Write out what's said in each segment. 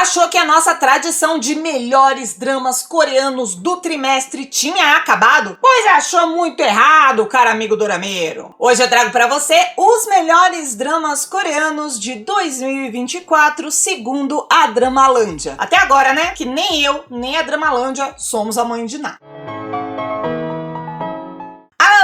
Achou que a nossa tradição de melhores dramas coreanos do trimestre tinha acabado? Pois achou muito errado, cara amigo dorameiro. Hoje eu trago pra você os melhores dramas coreanos de 2024, segundo a Dramalândia. Até agora, né? Que nem eu, nem a Dramalândia somos a mãe de nada.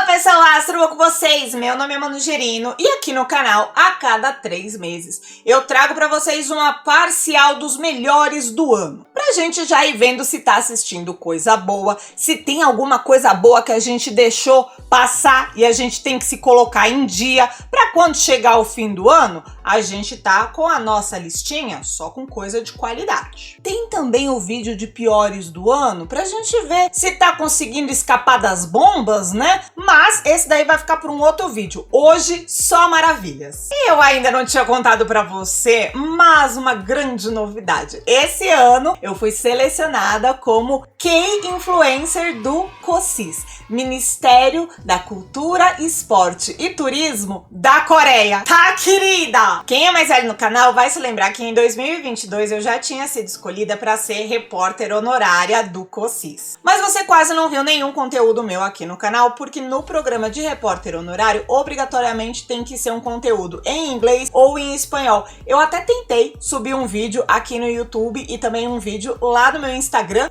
Pessoal, Astro, com vocês, meu nome é Manu Gerino e aqui no canal, a cada 3 meses, eu trago pra vocês uma parcial dos melhores do ano. Pra gente já ir vendo se tá assistindo coisa boa, se tem alguma coisa boa que a gente deixou passar e a gente tem que se colocar em dia, pra quando chegar o fim do ano, a gente tá com a nossa listinha só com coisa de qualidade. Tem também o vídeo de piores do ano, pra gente ver se tá conseguindo escapar das bombas, né? Mas esse daí vai ficar para um outro vídeo. Hoje, só maravilhas. E eu ainda não tinha contado para você, mas uma grande novidade. Esse ano eu fui selecionada como K-Influencer do COSIS, Ministério da Cultura, Esporte e Turismo da Coreia. Tá, querida? Quem é mais velho no canal vai se lembrar que em 2022 eu já tinha sido escolhida para ser repórter honorária do COSIS. Mas você quase não viu nenhum conteúdo meu aqui no canal, porque no programa de repórter honorário, obrigatoriamente tem que ser um conteúdo em inglês ou em espanhol. Eu até tentei subir um vídeo aqui no YouTube e também um vídeo lá no meu Instagram,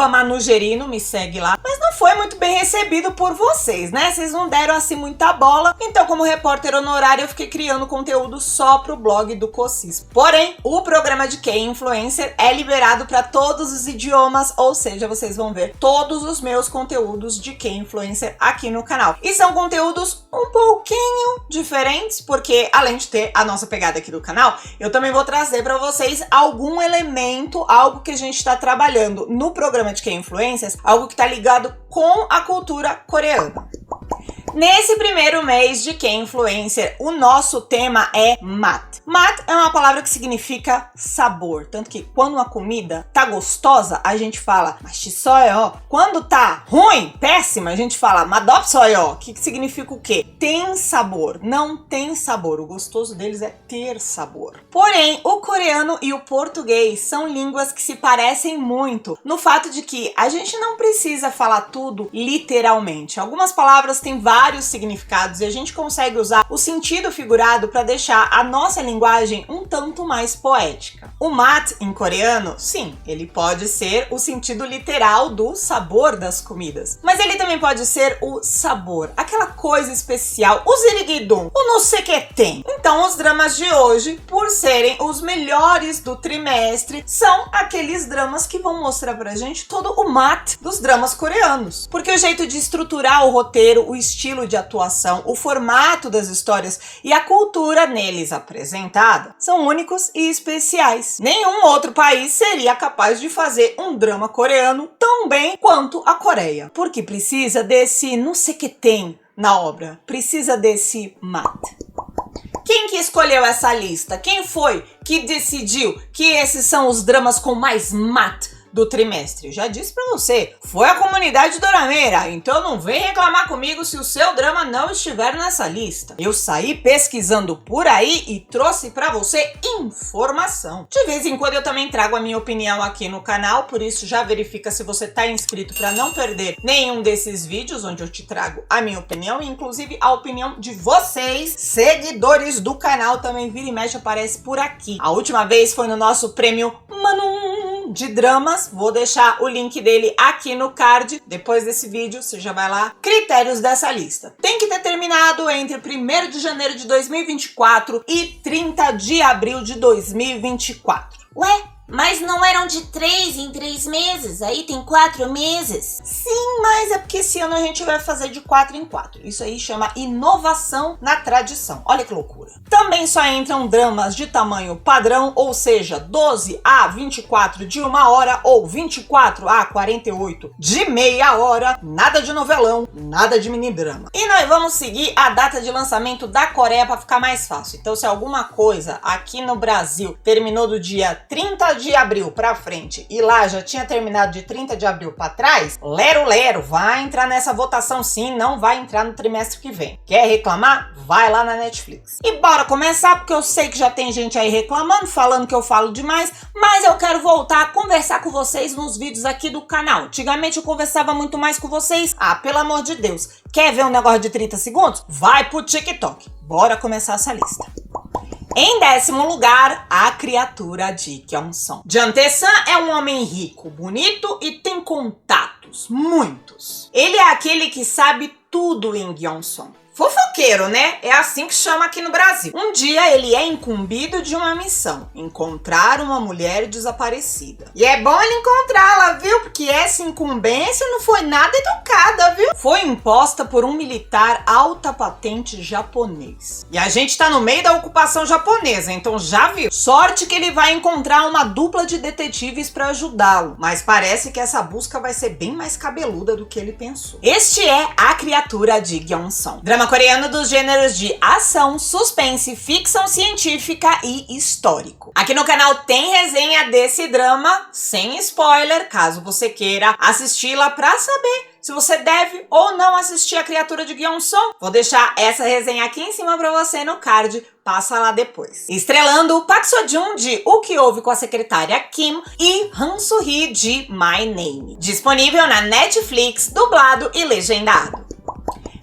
@manugerino, me segue lá, mas não foi muito bem recebido por vocês, né? Vocês não deram assim muita bola, então como repórter honorário eu fiquei criando conteúdo só pro blog do COSIS. Porém, o programa de K-Influencer é liberado para todos os idiomas, ou seja, vocês vão ver todos os meus conteúdos de K-Influencer aqui no canal. E são conteúdos um pouquinho diferentes, porque além de ter a nossa pegada aqui do canal, eu também vou trazer para vocês algum elemento, algo que a gente está trabalhando no programa de K-Influencers, algo que está ligado com a cultura coreana. Nesse primeiro mês de K-Influencer, o nosso tema é mat. Mat é uma palavra que significa sabor, tanto que quando uma comida tá gostosa, a gente fala 맛있어요. Quando tá ruim, péssima, a gente fala 맛없어요, que significa o quê? Tem sabor, não tem sabor. O gostoso deles é ter sabor. Porém, o coreano e o português são línguas que se parecem muito no fato de que a gente não precisa falar tudo literalmente. Algumas palavras têm vários significados e a gente consegue usar o sentido figurado para deixar a nossa linguagem um tanto mais poética. O mat em coreano, sim, ele pode ser o sentido literal do sabor das comidas, mas ele também pode ser o sabor, aquela coisa especial, o ziriguidum, o não sei que tem. Então os dramas de hoje, por serem os melhores do trimestre, são aqueles dramas que vão mostrar pra gente todo o mat dos dramas coreanos, porque o jeito de estruturar o roteiro, o estilo de atuação, o formato das histórias e a cultura neles apresentada são únicos e especiais. Nenhum outro país seria capaz de fazer um drama coreano tão bem quanto a Coreia, porque precisa desse não sei que tem na obra, precisa desse mat. Quem que escolheu essa lista? Quem foi que decidiu que esses são os dramas com mais mat do trimestre? Já disse pra você, foi a comunidade dorameira, então não vem reclamar comigo se o seu drama não estiver nessa lista. Eu saí pesquisando por aí e trouxe pra você informação. De vez em quando eu também trago a minha opinião aqui no canal, por isso já verifica se você tá inscrito pra não perder nenhum desses vídeos onde eu te trago a minha opinião e inclusive a opinião de vocês, seguidores do canal, também vira e mexe aparece por aqui. A última vez foi no nosso prêmio Manu de dramas, vou deixar o link dele aqui no card, depois desse vídeo você já vai lá. Critérios dessa lista: tem que ter terminado entre 1º de janeiro de 2024 e 30 de abril de 2024. Ué, mas não eram de 3 em 3 meses? Aí tem 4 meses. Sim, mas é porque esse ano a gente vai fazer de 4 em 4. Isso aí chama inovação na tradição. Olha que loucura. Também só entram dramas de tamanho padrão, ou seja, 12 a 24 de 1 hora ou 24 a 48 de meia hora. Nada de novelão, nada de mini drama. E nós vamos seguir a data de lançamento da Coreia para ficar mais fácil. Então, se alguma coisa aqui no Brasil terminou do dia 30 fala de abril pra frente e lá já tinha terminado de 30 de abril pra trás, lero, vai entrar nessa votação sim, não vai entrar no trimestre que vem. Quer reclamar? Vai lá na Netflix. E bora começar, porque eu sei que já tem gente aí reclamando, falando que eu falo demais, mas eu quero voltar a conversar com vocês nos vídeos aqui do canal. Antigamente eu conversava muito mais com vocês. Ah, pelo amor de Deus. Quer ver um negócio de 30 segundos? Vai pro TikTok. Bora começar essa lista. Em 10º lugar, a criatura de Gyeong-seon. Jang Tae-san é um homem rico, bonito e tem contatos, muitos. Ele é aquele que sabe tudo em Gyeong-seon. Fofoqueiro, né? É assim que chama aqui no Brasil. Um dia ele é incumbido de uma missão: encontrar uma mulher desaparecida. E é bom ele encontrá-la, viu? Porque essa incumbência não foi nada educada, viu? Foi imposta por um militar alta patente japonês. E a gente tá no meio da ocupação japonesa, então já viu. Sorte que ele vai encontrar uma dupla de detetives pra ajudá-lo. Mas parece que essa busca vai ser bem mais cabeluda do que ele pensou. Este é A Criatura de Gyeong-seon. Drama coreano dos gêneros de ação, suspense, ficção científica e histórico. Aqui no canal tem resenha desse drama, sem spoiler, caso você queira assisti-la pra saber se você deve ou não assistir A Criatura de Gyeong-seon. Vou deixar essa resenha aqui em cima pra você no card, passa lá depois. Estrelando Park Seo-joon de O Que Houve com a Secretária Kim e Han Soo-hee de My Name. Disponível na Netflix, dublado e legendado.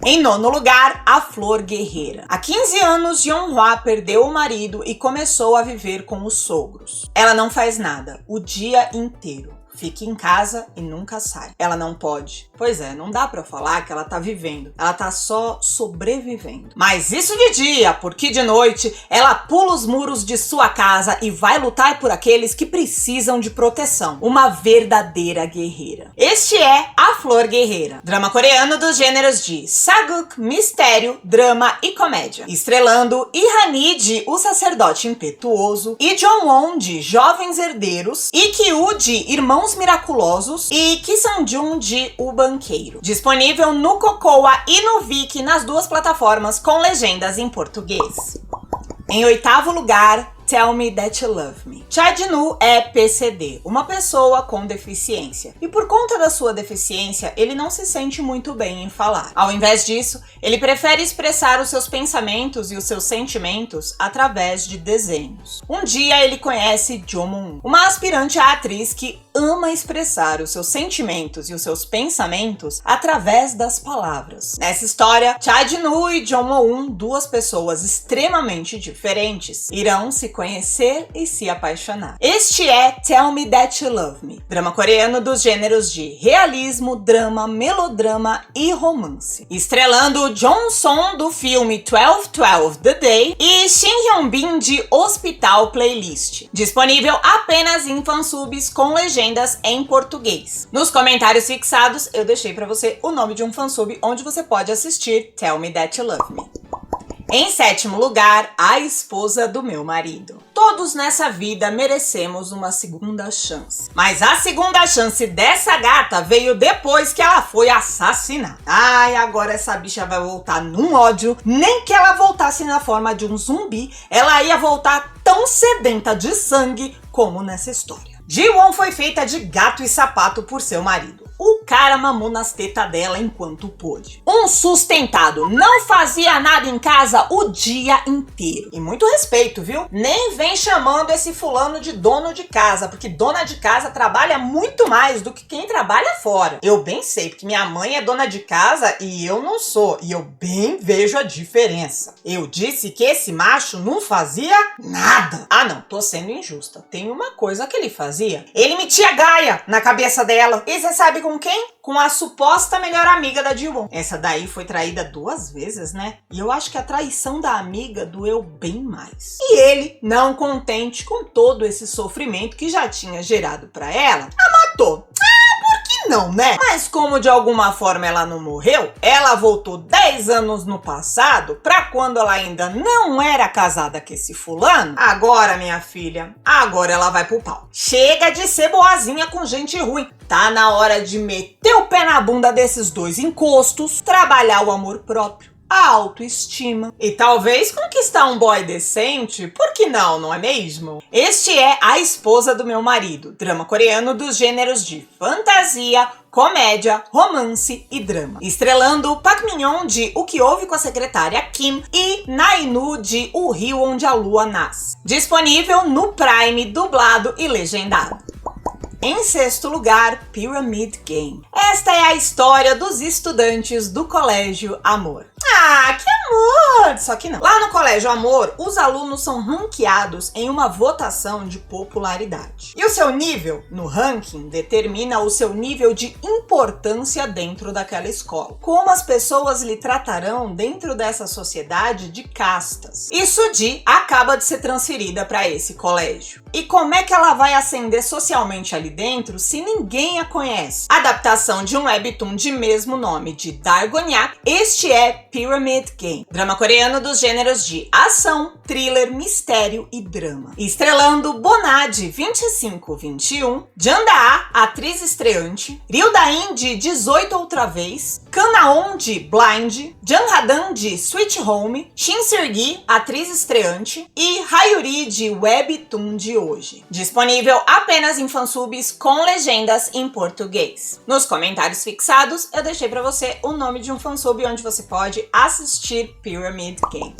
Em 9º lugar, A Flor Guerreira. Há 15 anos, Yeon-hwa perdeu o marido e começou a viver com os sogros. Ela não faz nada, o dia inteiro. Fica em casa e nunca sai. Ela não pode. Pois é, não dá pra falar que ela tá vivendo. Ela tá só sobrevivendo. Mas isso de dia, porque de noite ela pula os muros de sua casa e vai lutar por aqueles que precisam de proteção. Uma verdadeira guerreira. Este é A Flor Guerreira. Drama coreano dos gêneros de saguk, mistério, drama e comédia. Estrelando Lee-han de O Sacerdote Impetuoso, Lee Jong-won de Jovens Herdeiros, Lee Ki-woo de Irmãos Miraculosos e Ki Sang-joon de O Banqueiro. Disponível no Cocoa e no Viki nas duas plataformas com legendas em português. Em 8º lugar, Tell Me That You Love Me. Cha Jin-woo é PCD, uma pessoa com deficiência. E por conta da sua deficiência, ele não se sente muito bem em falar. Ao invés disso, ele prefere expressar os seus pensamentos e os seus sentimentos através de desenhos. Um dia ele conhece Jo Moon, uma aspirante à atriz que ama expressar os seus sentimentos e os seus pensamentos através das palavras. Nessa história, Cha Jin-woo e Jo Moon, duas pessoas extremamente diferentes, irão se conhecer e se apaixonar. Este é Tell Me That You Love Me, drama coreano dos gêneros de realismo, drama, melodrama e romance. Estrelando Jong Son do filme 12-12 The Day e Shin Hyun-bin de Hospital Playlist. Disponível apenas em fansubs com legendas em português. Nos comentários fixados eu deixei para você o nome de um fansub onde você pode assistir Tell Me That You Love Me. Em 7º lugar, A Esposa do Meu Marido. Todos nessa vida merecemos uma segunda chance. Mas a segunda chance dessa gata veio depois que ela foi assassinada. Ai, agora essa bicha vai voltar num ódio. Nem que ela voltasse na forma de um zumbi, ela ia voltar tão sedenta de sangue como nessa história. Ji-won foi feita de gato e sapato por seu marido. O cara mamou nas tetas dela enquanto pôde. Um sustentado, não fazia nada em casa o dia inteiro. E muito respeito, viu? Nem vem chamando esse fulano de dono de casa, porque dona de casa trabalha muito mais do que quem trabalha fora. Eu bem sei, porque minha mãe é dona de casa e eu não sou. E eu bem vejo a diferença. Eu disse que esse macho não fazia nada. Ah não, tô sendo injusta. Tem uma coisa que ele fazia. Ele metia gaia na cabeça dela. E você sabe com quem? Com a suposta melhor amiga da Ji-won. Essa daí foi traída 2 vezes, né? E eu acho que a traição da amiga doeu bem mais. E ele, não contente com todo esse sofrimento que já tinha gerado pra ela, a matou. Não, né? Mas como de alguma forma ela não morreu, ela voltou 10 anos no passado, pra quando ela ainda não era casada com esse fulano. Agora, minha filha, agora ela vai pro pau. Chega de ser boazinha com gente ruim. Tá na hora de meter o pé na bunda desses dois encostos, trabalhar o amor próprio, a autoestima e talvez conquistar um boy decente, por que não, não é mesmo? Este é A Esposa do Meu Marido, drama coreano dos gêneros de fantasia, comédia, romance e drama. Estrelando Park Min-young de O Que Houve com a Secretária Kim e Na-in-woo de O Rio Onde a Lua Nasce. Disponível no Prime, dublado e legendado. Em sexto lugar, Pyramid Game. Esta é a história dos estudantes do Colégio Amor. Ah, que amor! Só que não. Lá no Colégio Amor, os alunos são ranqueados em uma votação de popularidade. E o seu nível no ranking determina o seu nível de importância dentro daquela escola. Como as pessoas lhe tratarão dentro dessa sociedade de castas. E Suji acaba de ser transferida para esse colégio. E como é que ela vai ascender socialmente ali dentro se ninguém a conhece? Adaptação de um webtoon de mesmo nome de Dargonyak, este é Pyramid Game, drama coreano dos gêneros de ação, thriller, mistério e drama. Estrelando Bona de 25-21, Janda-ah, atriz estreante, Ryu Da-in de 18 outra vez, Kanaon de Blind, Jang Ha-dan de Sweet Home, Shin Seung-gi, atriz estreante e Hayuri de webtoon de hoje. Disponível apenas em fansubs com legendas em português. Nos comentários fixados eu deixei para você o nome de um fansub onde você pode assistir Pyramid Game.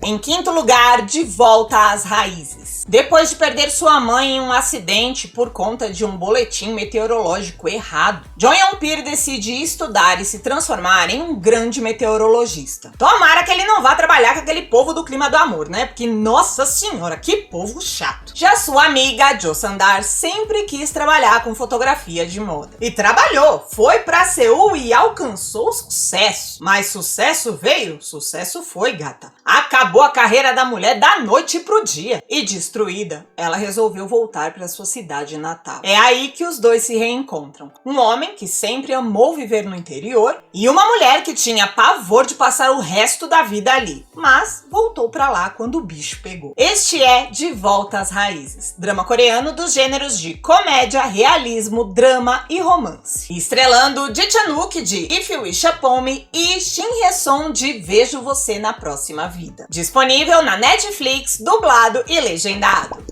Em quinto lugar, De Volta às Raízes. Depois de perder sua mãe em um acidente por conta de um boletim meteorológico errado, Jo Yeon-pil decide estudar e se transformar em um grande meteorologista. Tomara que ele não vá trabalhar com aquele povo do clima do amor, né? Porque, nossa senhora, que povo chato. Já sua amiga Jo Sandar sempre quis trabalhar com fotografia de moda. E trabalhou, foi pra Seul e alcançou sucesso. Mas sucesso veio, sucesso foi, gata. Acabou a carreira da mulher da noite pro dia. E destruída, ela resolveu voltar para sua cidade natal. É aí que os dois se reencontram. Um homem que sempre amou viver no interior e uma mulher que tinha pavor de passar o resto da vida ali, mas voltou para lá quando o bicho pegou. Este é De Volta às Raízes, drama coreano dos gêneros de comédia, realismo, drama e romance. Estrelando Ji Chan-wook de If You Wish Upon Me e Shin Hye-sun de Vejo Você na Próxima Vida. Disponível na Netflix, dublado e legendado.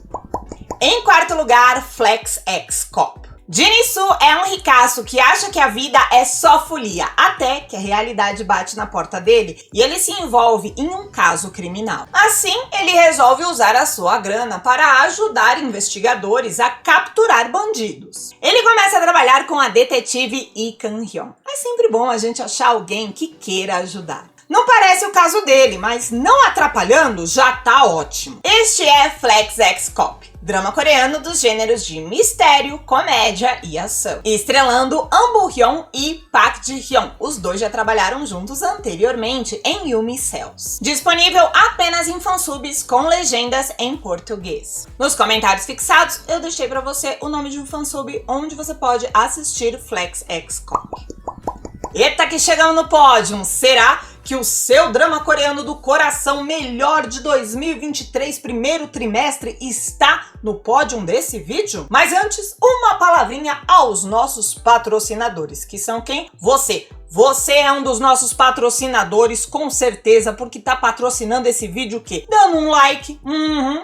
Em quarto lugar, Flex X Cop. Jin-soo é um ricaço que acha que a vida é só folia, até que a realidade bate na porta dele e ele se envolve em um caso criminal. Assim, ele resolve usar a sua grana para ajudar investigadores a capturar bandidos. Ele começa a trabalhar com a detetive Lee Kang-hyun. É sempre bom a gente achar alguém que queira ajudar. Não parece o caso dele, mas não atrapalhando já tá ótimo. Este é Flex X Cop, drama coreano dos gêneros de mistério, comédia e ação. Estrelando An Bo-hyun e Park Ji-hyun. Os dois já trabalharam juntos anteriormente em Yumi Cells. Disponível apenas em fansubs com legendas em português. Nos comentários fixados eu deixei para você o nome de um fansub onde você pode assistir Flex X Cop. Eita, que chegamos no pódio! Será que o seu drama coreano do coração melhor de 2023, primeiro trimestre, está no pódio desse vídeo? Mas antes, uma palavrinha aos nossos patrocinadores, que são quem? Você! Você é um dos nossos patrocinadores, com certeza, porque tá patrocinando esse vídeo o quê? Dando um like,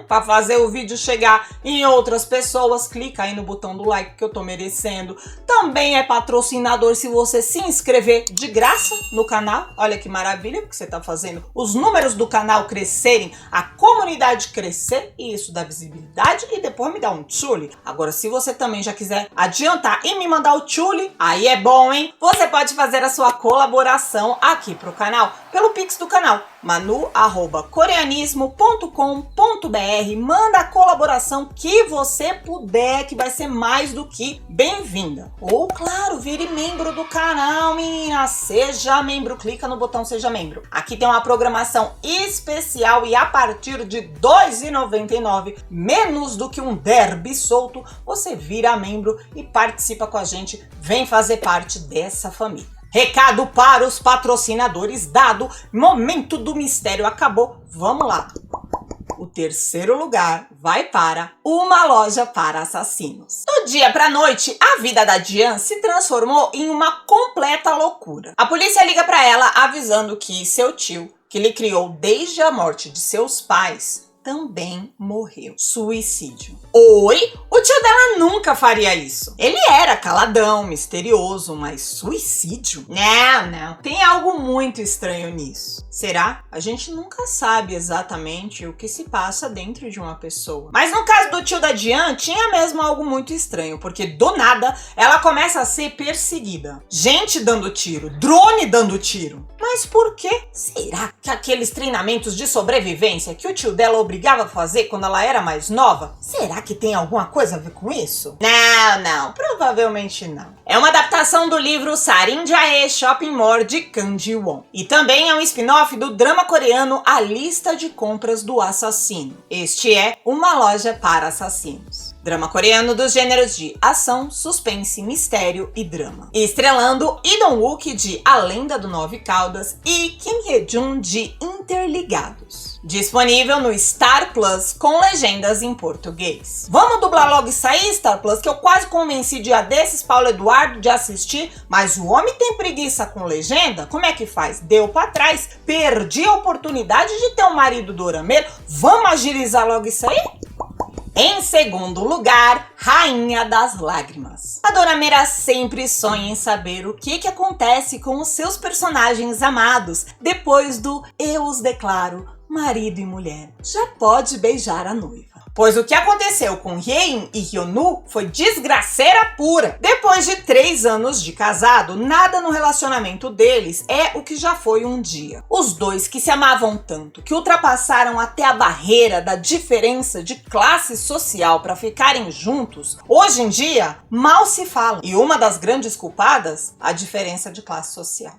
para fazer o vídeo chegar em outras pessoas. Clica aí no botão do like que eu tô merecendo. Também é patrocinador se você se inscrever de graça no canal. Olha que maravilha, porque você tá fazendo os números do canal crescerem, a comunidade crescer, e isso dá visibilidade e depois me dá um tchule. Agora, se você também já quiser adiantar e me mandar o tchule, aí é bom, hein? Você pode fazer a sua colaboração aqui pro canal pelo Pix do canal manu@coreanismo.com.br. Manda a colaboração que você puder, que vai ser mais do que bem-vinda. Ou, claro, vire membro do canal, menina. Seja membro, clica no botão Seja Membro. Aqui tem uma programação especial e a partir de R$ 2,99, menos do que um derby solto, você vira membro e participa com a gente. Vem fazer parte dessa família. Recado para os patrocinadores dado, momento do mistério acabou, vamos lá. o terceiro lugar vai para Uma Loja para Assassinos. Do dia pra noite, a vida da Diane se transformou em uma completa loucura. A polícia liga para ela avisando que seu tio, que lhe criou desde a morte de seus pais, também morreu. Suicídio. Oi? O tio dela nunca faria isso. Ele era caladão, misterioso, mas suicídio? Não. Tem algo muito estranho nisso. Será? A gente nunca sabe exatamente o que se passa dentro de uma pessoa. Mas no caso do tio da Diane, tinha mesmo algo muito estranho, porque do nada ela começa a ser perseguida. Gente dando tiro, drone dando tiro. Mas por quê? Será que aqueles treinamentos de sobrevivência que o tio dela obrigava a fazer quando ela era mais nova, será que tem alguma coisa a ver com isso? Não, provavelmente não. É uma adaptação do livro Sarin Jae Shopping Mall de Kang Ji-won. E também é um spin-off do drama coreano A Lista de Compras do Assassino. Este é Uma Loja para Assassinos. Drama coreano dos gêneros de ação, suspense, mistério e drama. Estrelando Lee Dong-wook de A Lenda do Nove Caudas e Kim Hye-jun de Interligados. Disponível no Star Plus com legendas em português. Vamos dublar logo isso aí, Star Plus, que eu quase convenci dia desses Paulo Eduardo de assistir, mas o homem tem preguiça com legenda? Como é que faz? Deu pra trás, perdi a oportunidade de ter um marido dorameiro. Vamos agilizar logo isso aí? Em segundo lugar, Rainha das Lágrimas. A dorameira sempre sonha em saber o que acontece com os seus personagens amados depois do eu os declaro marido e mulher. Já pode beijar a noiva. Pois o que aconteceu com Hye-in e Hyun-woo foi desgraceira pura. Depois de 3 anos de casado, nada no relacionamento deles é o que já foi um dia. Os dois que se amavam tanto, que ultrapassaram até a barreira da diferença de classe social para ficarem juntos, hoje em dia mal se falam. E uma das grandes culpadas, a diferença de classe social.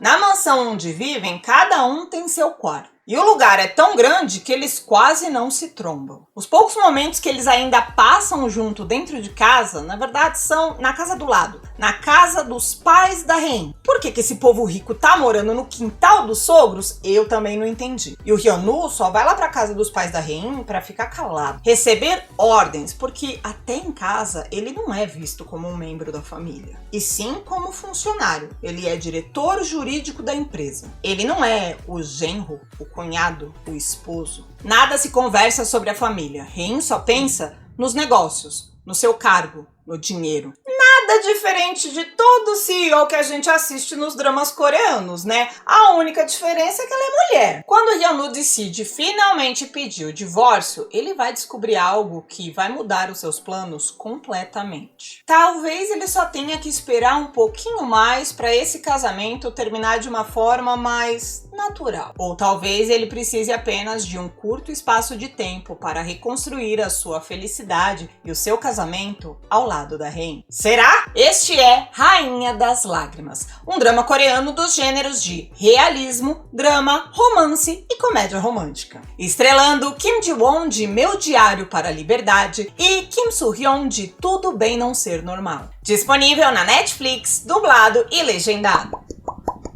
Na mansão onde vivem, cada um tem seu quarto. E o lugar é tão grande que eles quase não se trombam. Os poucos momentos que eles ainda passam junto dentro de casa, na verdade, são na casa do lado, na casa dos pais da Rain. Por que esse povo rico tá morando no quintal dos sogros? Eu também não entendi. E o Hyun-woo só vai lá pra casa dos pais da Rain pra ficar calado, receber ordens, porque até em casa ele não é visto como um membro da família, e sim como funcionário. Ele é diretor jurídico da empresa. Ele não é o genro, o cunhado, o esposo. Nada se conversa sobre a família. Rain só pensa nos negócios, no seu cargo, no dinheiro. Nada diferente de todo CEO que a gente assiste nos dramas coreanos, né? A única diferença é que ela é mulher. Quando Hyun-woo decide finalmente pedir o divórcio, ele vai descobrir algo que vai mudar os seus planos completamente. Talvez ele só tenha que esperar um pouquinho mais para esse casamento terminar de uma forma mais natural. Ou talvez ele precise apenas de um curto espaço de tempo para reconstruir a sua felicidade e o seu casamento ao lado da Rain. Será? Este é Rainha das Lágrimas, um drama coreano dos gêneros de realismo, drama, romance e comédia romântica. Estrelando Kim Ji-won de Meu Diário para a Liberdade e Kim Soo-hyun de Tudo Bem Não Ser Normal. Disponível na Netflix, dublado e legendado.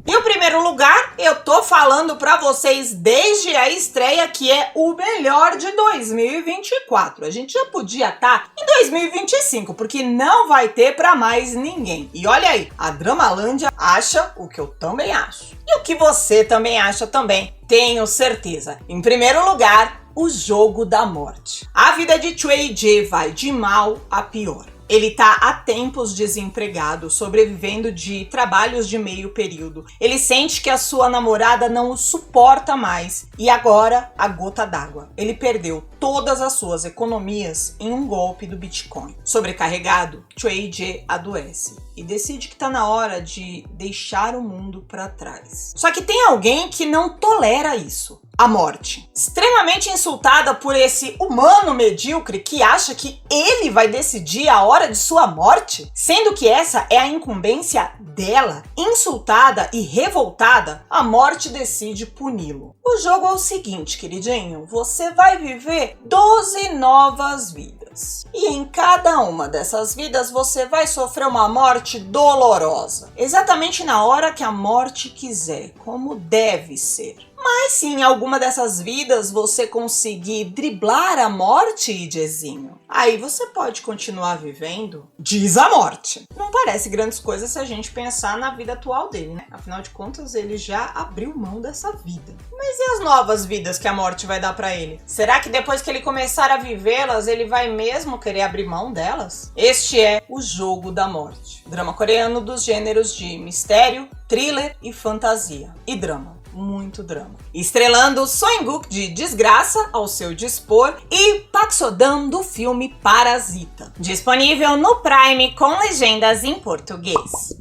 E o primeiro lugar, eu tô falando pra vocês desde a estreia, que é o melhor de 2024. A gente já podia estar em 2025, porque não vai ter pra mais ninguém. E olha aí, a Dramalândia acha o que eu também acho. E o que você também acha também, tenho certeza. Em primeiro lugar, O Jogo da Morte. A vida de Choi Jae vai de mal a pior. Ele tá há tempos desempregado, sobrevivendo de trabalhos de meio período. Ele sente que a sua namorada não o suporta mais. E agora, a gota d'água. Ele perdeu todas as suas economias em um golpe do Bitcoin. Sobrecarregado, Choi Jae adoece e decide que tá na hora de deixar o mundo para trás. Só que tem alguém que não tolera isso. A morte. Extremamente insultada por esse humano medíocre que acha que ele vai decidir a hora de sua morte, sendo que essa é a incumbência dela. Insultada e revoltada, a morte decide puni-lo. O jogo é o seguinte, queridinho, você vai viver 12 novas vidas. E em cada uma dessas vidas você vai sofrer uma morte dolorosa. Exatamente na hora que a morte quiser, como deve ser. Mas se em alguma dessas vidas você conseguir driblar a morte, Idiezinho, aí você pode continuar vivendo, diz a morte. Não parece grandes coisas se a gente pensar na vida atual dele, né? Afinal de contas, ele já abriu mão dessa vida. Mas e as novas vidas que a morte vai dar pra ele? Será que depois que ele começar a vivê-las, ele vai mesmo querer abrir mão delas? Este é O Jogo da Morte, drama coreano dos gêneros de mistério, thriller e fantasia. E drama. Muito drama. Estrelando Seo In-guk de Desgraça ao seu dispor e Park So-dam do filme Parasita. Disponível no Prime com legendas em português.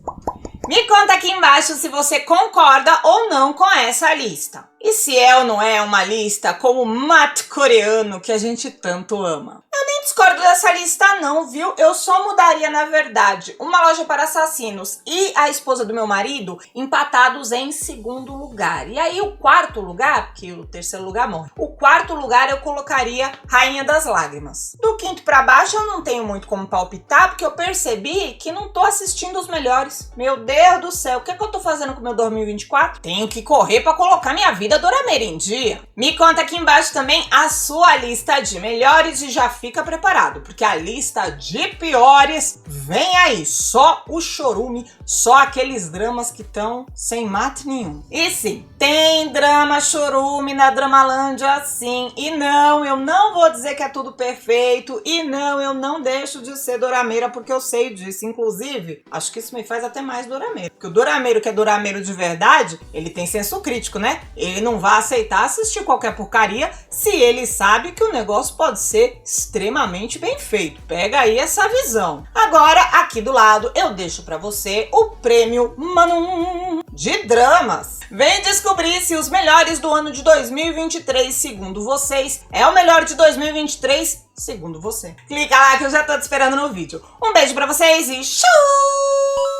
Me conta aqui embaixo se você concorda ou não com essa lista. E se é ou não é uma lista como o mate coreano que a gente tanto ama. Eu nem discordo dessa lista não, viu? Eu só mudaria, na verdade, Uma Loja para Assassinos e A Esposa do Meu Marido empatados em segundo lugar. E aí o quarto lugar, porque o terceiro lugar morre, o quarto lugar eu colocaria Rainha das Lágrimas. Do quinto pra baixo eu não tenho muito como palpitar, porque eu percebi que não tô assistindo os melhores. Meu Deus do céu, o que é que eu tô fazendo com o meu 2024? Tenho que correr pra colocar minha vida dorameira em dia. Me conta aqui embaixo também a sua lista de melhores e já fica preparado, porque a lista de piores vem aí. Só o chorume, só aqueles dramas que estão sem mate nenhum. E sim, tem drama chorume na Dramalândia sim. E não, eu não vou dizer que é tudo perfeito. E não, eu não deixo de ser dorameira porque eu sei disso. Inclusive, acho que isso me faz até mais dorameiro. Porque o dorameiro que é dorameiro de verdade, ele tem senso crítico, né? Ele não vai aceitar assistir qualquer porcaria se ele sabe que o negócio pode ser extremamente bem feito. Pega aí essa visão. Agora, aqui do lado, eu deixo pra você o prêmio Manum de dramas. Vem descobrir se os melhores do ano de 2023, segundo vocês, é o melhor de 2023, segundo você. Clica lá que eu já tô te esperando no vídeo. Um beijo pra vocês e tchau!